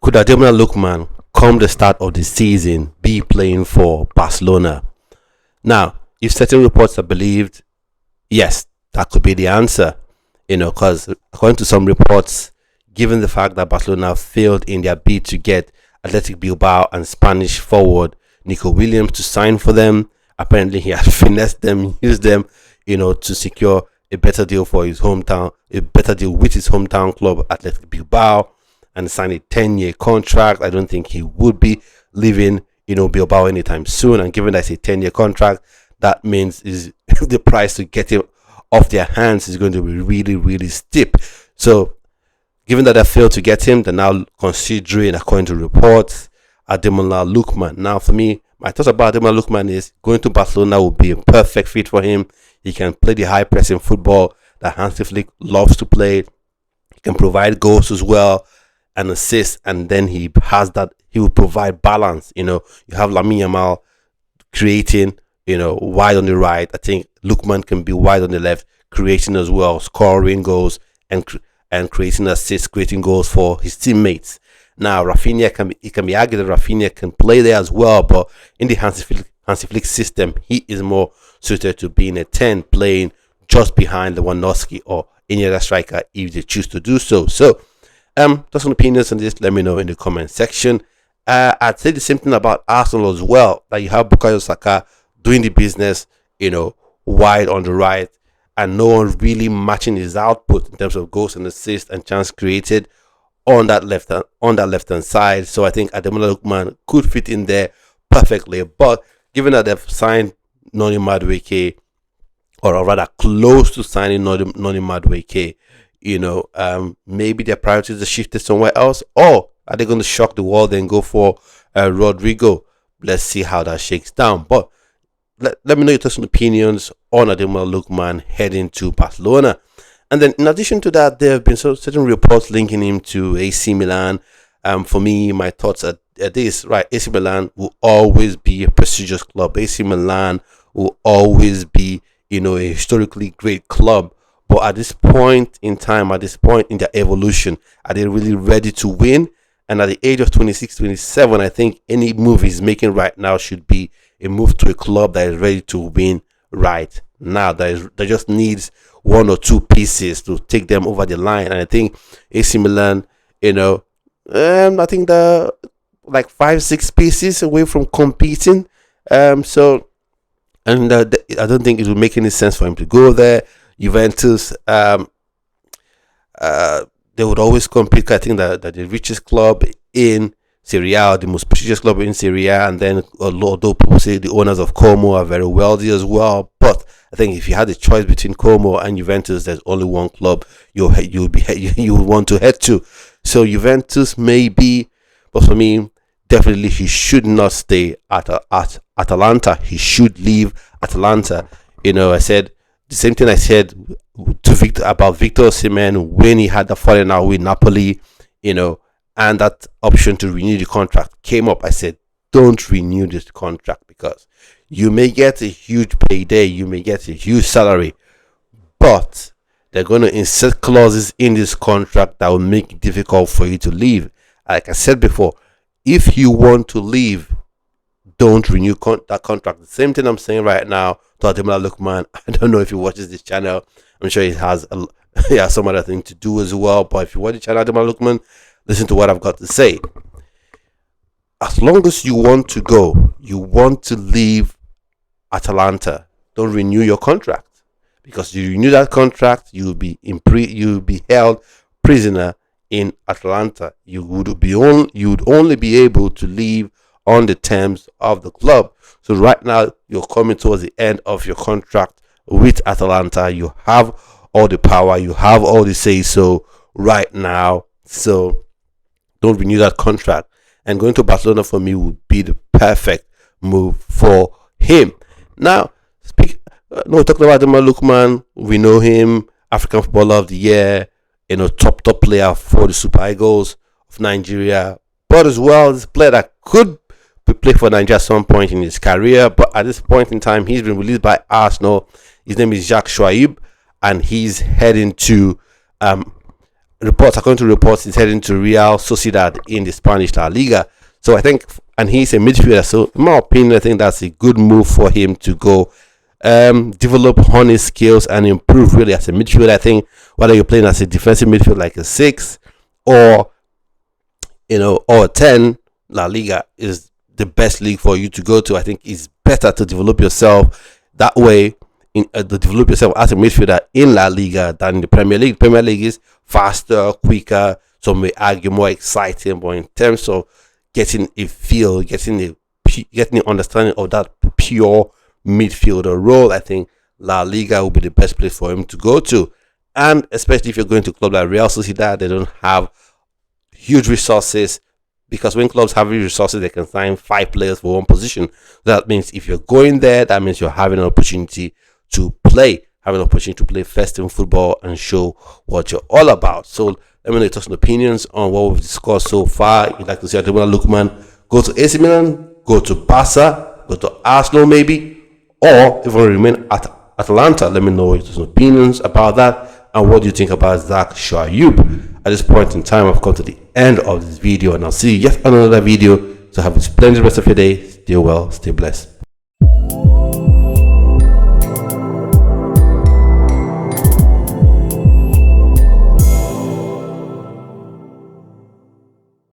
Could Ademola Lookman, come the start of the season, be playing for Barcelona? Now, if certain reports are believed, yes, that could be the answer. Because according to some reports, given the fact that Barcelona failed in their bid to get Athletic Bilbao and Spanish forward Nico Williams to sign for them, apparently he has finessed them, used them, to secure a better deal for his hometown, a better deal with his hometown club, Athletic Bilbao, and sign a 10-year contract. I don't think he would be leaving, Bilbao anytime soon. And given that it's a 10-year contract, that means is the price to get him off their hands is going to be really, really steep. So, given that they failed to get him, they're now considering, according to reports, Ademola Lookman. Now, for me, my thoughts about Ademola Lookman is going to Barcelona will be a perfect fit for him. He can play the high pressing football that Hansi Flick loves to play. He can provide goals as well and assists, and then he will provide balance. You have Lamine Yamal creating, wide on the right. I think Lookman can be wide on the left, creating as well, scoring goals and creating assists, creating goals for his teammates. Now, Rafinha can be argued that Rafinha can play there as well, but in the Hansi Flick system, he is more suited to being a 10, playing just behind Lewandowski or any other striker if they choose to do so. So, just some opinions on this, let me know in the comment section. I'd say the same thing about Arsenal as well, that you have Bukayo Saka doing the business, wide on the right, and no one really matching his output in terms of goals and assists and chance created on that left hand side. So I think Ademola Lookman could fit in there perfectly. But given that they've signed Noni Madueke, or rather close to signing Noni Madueke, maybe their priorities are shifted somewhere else, or are they going to shock the world and go for Rodrigo? Let's see how that shakes down. But let me know your thoughts and opinions on Ademola Lookman heading to Barcelona. And then in addition to that, there have been certain reports linking him to AC Milan. For me, my thoughts are this, right? AC Milan will always be a prestigious club. AC Milan will always be, a historically great club. But at this point in time, at this point in their evolution, are they really ready to win? And at the age of 26, 27, I think any move he's making right now should be a move to a club that is ready to win right now. That just needs one or two pieces to take them over the line. And I think AC Milan, I think they're like 5-6 pieces away from competing. I don't think it would make any sense for him to go there. Juventus, they would always compete. I think that the richest club in Serie A, the most prestigious club in Serie A, and then although people say the owners of Como are very wealthy as well, but I think if you had a choice between Como and Juventus, there's only one club you would want to head to. So Juventus maybe, but for me, definitely he should not stay at Atalanta. He should leave Atalanta. I said the same thing I said to Victor Osimhen when he had the falling out with Napoli, and that option to renew the contract came up. I said, don't renew this contract because you may get a huge payday, you may get a huge salary, but they're going to insert clauses in this contract that will make it difficult for you to leave. Like I said before, if you want to leave, don't renew that contract. The same thing I'm saying right now to Ademola Lookman. I don't know if he watches this channel. I'm sure he has some other thing to do as well. But if you watch the channel, Ademola Lookman, listen to what I've got to say. As long as you want to go, you want to leave Atalanta, don't renew your contract, because you renew that contract, you'll be held prisoner in Atalanta. You would only be able to leave on the terms of the club. So right now you're coming towards the end of your contract with Atalanta. You have all the power, you have all the say so right now. So don't renew that contract. And going to Barcelona for me would be the perfect move for him. Now, talking about Ademola Lookman, we know him, African Footballer of the Year, top player for the Super Eagles of Nigeria, but as well as a player that could play for Nigeria at some point in his career. But at this point in time, he's been released by Arsenal. His name is Zac Shuaib, and he's heading to according to reports, he's heading to Real Sociedad in the Spanish La Liga. So I think, and he's a midfielder. So in my opinion, I think that's a good move for him to go develop on his skills and improve really as a midfielder. I think whether you're playing as a defensive midfield like a 6 or or a 10, La Liga is the best league for you to go to. I think it's better to develop yourself that way, to develop yourself as a midfielder in La Liga than in the Premier League. Premier League is faster, quicker, some may argue more exciting, but in terms of getting a feel, getting an understanding of that pure midfielder role, I think La Liga will be the best place for him to go to. And especially if you're going to a club like Real Sociedad, they don't have huge resources, because when clubs have huge resources, they can sign 5 players for one position. That means if you're going there, that means you're having an opportunity to play, first team football and show what you're all about. So let me know your thoughts and opinions on what we've discussed so far. You'd like to see Ademola Lookman go to AC Milan, go to Barca, go to Arsenal maybe, or even remain at Atalanta. Let me know your thoughts and opinions about that, and what do you think about Zac Shuaib. At this point in time, I've come to the end of this video, and I'll see you yet another video. So have a splendid rest of your day. Stay well, stay blessed.